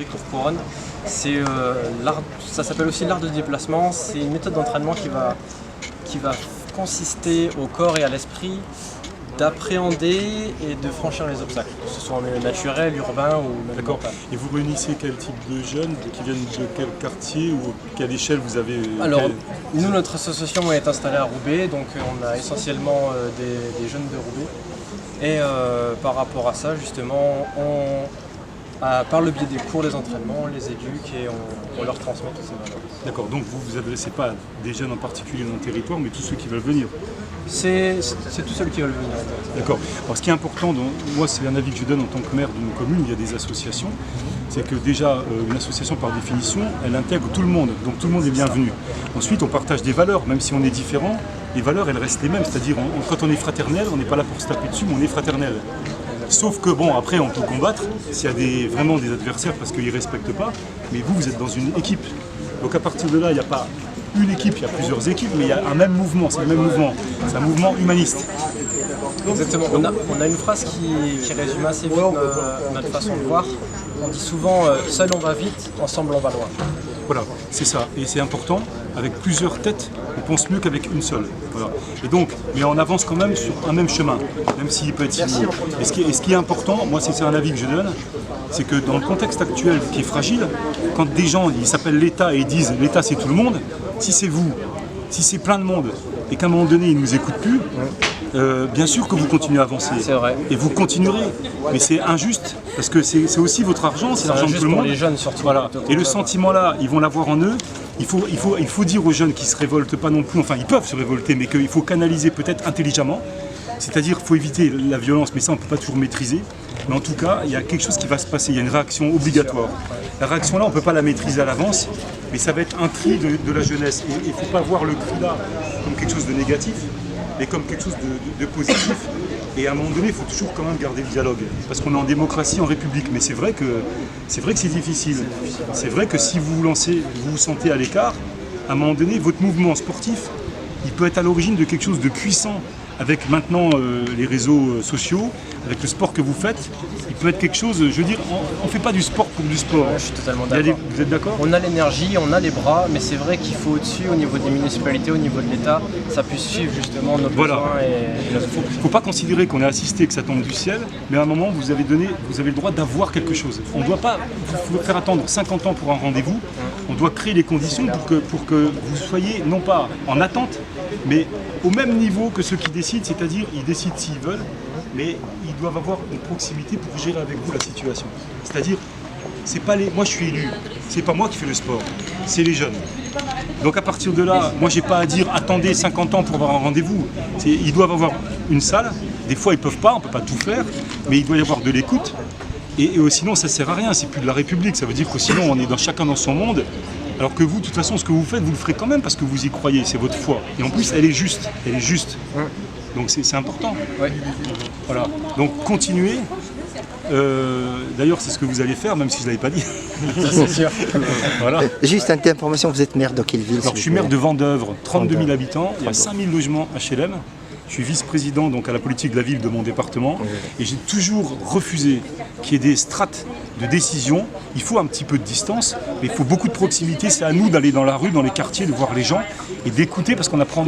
Courcouronne. C'est ça s'appelle aussi l'art de déplacement. C'est une méthode d'entraînement qui va consister au corps et à l'esprit d'appréhender et de franchir les obstacles, que ce soit en milieu naturel, urbain ou même D'accord. mental. Et vous réunissez quel type de jeunes qui viennent de quel quartier ou quelle échelle vous avez Alors, nous, notre association est installée à Roubaix, donc on a essentiellement des jeunes de Roubaix. Et par rapport à ça, justement, par le biais des cours, des entraînements, on les éduque et on leur transmet toutes ces valeurs. D'accord, donc vous ne vous adressez pas à des jeunes en particulier dans le territoire, mais tous ceux qui veulent venir. C'est tous ceux qui veulent venir. D'accord. Alors ce qui est important, moi c'est un avis que je donne en tant que maire d'une commune, il y a des associations, c'est que déjà une association par définition, elle intègre tout le monde, donc tout le monde est bienvenu. Ensuite on partage des valeurs, même si on est différents, les valeurs elles restent les mêmes, c'est-à-dire quand on est fraternel, on n'est pas là pour se taper dessus, mais on est fraternel. Sauf que bon, après on peut combattre s'il y a vraiment des adversaires parce qu'ils ne respectent pas, mais vous êtes dans une équipe. Donc à partir de là, il n'y a pas une équipe, il y a plusieurs équipes, mais il y a un même mouvement, c'est le même mouvement. C'est un mouvement humaniste. Exactement. On a une phrase qui résume assez vite notre façon de voir. On dit souvent seul on va vite, ensemble on va loin. Voilà, c'est ça. Et c'est important, avec plusieurs têtes, on pense mieux qu'avec une seule. Voilà. Et donc, mais on avance quand même sur un même chemin, même s'il peut être sinueux. Et ce qui est important, moi c'est un avis que je donne, c'est que dans le contexte actuel qui est fragile, quand des gens ils s'appellent l'État et ils disent l'État c'est tout le monde, si c'est vous, si c'est plein de monde, et qu'à un moment donné ils ne nous écoutent plus, bien sûr que vous continuez à avancer. C'est vrai. Et vous continuerez. Mais c'est injuste, parce que c'est aussi votre argent, c'est l'argent de tout le monde. Pour les jeunes surtout. Voilà. Et le sentiment-là, ils vont l'avoir en eux. Il faut dire aux jeunes qui ne se révoltent pas non plus, enfin ils peuvent se révolter, mais qu'il faut canaliser peut-être intelligemment. C'est-à-dire qu'il faut éviter la violence, mais ça on ne peut pas toujours maîtriser. Mais en tout cas, il y a quelque chose qui va se passer, il y a une réaction obligatoire. La réaction là, on ne peut pas la maîtriser à l'avance, mais ça va être un cri de la jeunesse. Et il ne faut pas voir le cri là comme quelque chose de négatif, mais comme quelque chose de positif. Et à un moment donné, il faut toujours quand même garder le dialogue. Parce qu'on est en démocratie, en république. Mais c'est vrai que c'est difficile. C'est vrai que si vous vous sentez à l'écart, à un moment donné, votre mouvement sportif, il peut être à l'origine de quelque chose de puissant. Avec maintenant les réseaux sociaux, avec le sport que vous faites, il peut être quelque chose, je veux dire, on ne fait pas du sport pour du sport. Ouais, je suis totalement d'accord. Vous êtes d'accord ? On a l'énergie, on a les bras, mais c'est vrai qu'il faut au-dessus, au niveau des municipalités, au niveau de l'État, ça puisse suivre justement nos besoins et notre Il ne faut pas considérer qu'on est assisté, que ça tombe du ciel, mais à un moment, vous avez le droit d'avoir quelque chose. On ne doit pas vous faire attendre 50 ans pour un rendez-vous, on doit créer les conditions pour que vous soyez, non pas en attente, mais au même niveau que ceux qui décident, c'est-à-dire ils décident s'ils veulent, mais ils doivent avoir une proximité pour gérer avec vous la situation. C'est-à-dire, moi je suis élu, c'est pas moi qui fais le sport, c'est les jeunes. Donc à partir de là, moi j'ai pas à dire attendez 50 ans pour avoir un rendez-vous. Ils doivent avoir une salle, des fois ils peuvent pas, on peut pas tout faire, mais il doit y avoir de l'écoute. Et sinon ça sert à rien, c'est plus de la République, ça veut dire que sinon on est chacun dans son monde. Alors que vous, de toute façon, ce que vous faites, vous le ferez quand même parce que vous y croyez, c'est votre foi. Et en plus, elle est juste. Donc c'est important. Ouais. Voilà. Donc continuez. D'ailleurs, c'est ce que vous allez faire, même si je ne l'avais pas dit. Ça, c'est sûr. Voilà. Juste une information, vous êtes maire de quelle ville? Alors, je suis maire de Vendeuvre, 32 000 habitants, il y a 5 000 logements HLM. Je suis vice-président donc à la politique de la ville de mon département et j'ai toujours refusé qu'il y ait des strates de décision. Il faut un petit peu de distance, mais il faut beaucoup de proximité. C'est à nous d'aller dans la rue, dans les quartiers, de voir les gens et d'écouter parce qu'on apprend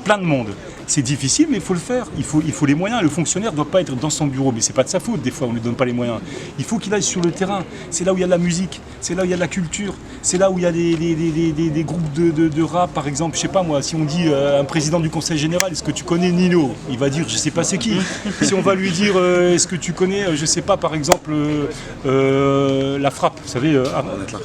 plein de monde. C'est difficile, mais il faut le faire. Il faut les moyens. Le fonctionnaire ne doit pas être dans son bureau, mais ce n'est pas de sa faute. Des fois, on ne lui donne pas les moyens. Il faut qu'il aille sur le terrain. C'est là où il y a de la musique, c'est là où il y a de la culture, c'est là où il y a des groupes de rap, par exemple. Je ne sais pas moi, si on dit un président du conseil général, est-ce que tu connais Nino? Il va dire, je ne sais pas c'est qui. Si on va lui dire, est-ce que tu connais, je ne sais pas, par exemple, La Frappe, vous savez,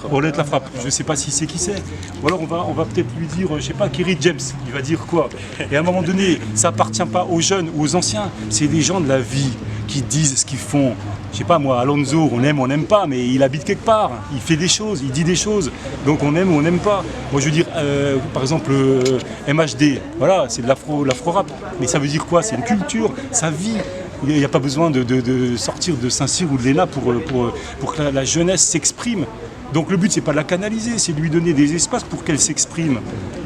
Paulette La Frappe, je ne sais pas si c'est qui c'est. Ou alors on va peut-être lui dire, je ne sais pas, Kerry James, il va dire quoi? Et à un moment donné, ça appartient pas aux jeunes ou aux anciens, c'est des gens de la vie qui disent ce qu'ils font. Je sais pas moi, Alonso, on aime, on n'aime pas, mais il habite quelque part, il fait des choses, il dit des choses, donc on aime ou on n'aime pas. Moi je veux dire, par exemple, MHD, voilà, c'est de l'afro-rap, mais ça veut dire quoi? C'est une culture, ça vit. Il n'y a pas besoin de sortir de Saint-Cyr ou de l'ENA pour que la jeunesse s'exprime. Donc le but, c'est pas de la canaliser, c'est de lui donner des espaces pour qu'elle s'exprime.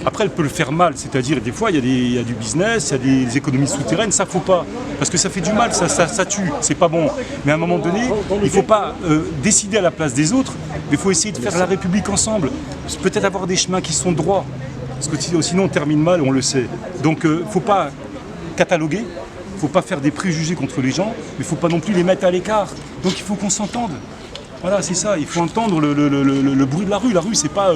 Après, elle peut le faire mal, c'est-à-dire des fois, il y a du business, il y a des économies souterraines, ça faut pas. Parce que ça fait du mal, ça tue, c'est pas bon. Mais à un moment donné, il faut pas décider à la place des autres, mais il faut essayer de faire la République ensemble. Peut-être avoir des chemins qui sont droits. Parce que sinon, on termine mal, on le sait. Donc, faut pas cataloguer, il ne faut pas faire des préjugés contre les gens, mais il ne faut pas non plus les mettre à l'écart. Donc il faut qu'on s'entende. Voilà, c'est ça, il faut entendre le bruit de la rue. La rue, c'est pas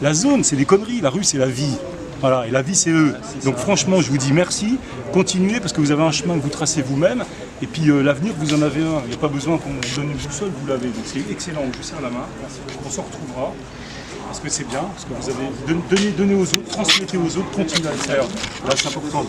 la zone, c'est des conneries. La rue, c'est la vie. Voilà, et la vie, c'est eux. Donc franchement, je vous dis merci. Continuez, parce que vous avez un chemin que vous tracez vous-même. Et puis l'avenir, vous en avez un. Il n'y a pas besoin qu'on vous donne une boussole, vous l'avez. Donc c'est excellent, je vous serre la main. On s'en retrouvera. Parce que c'est bien, parce que vous avez donné aux autres, transmettez aux autres, continuez à le faire. Là, c'est important.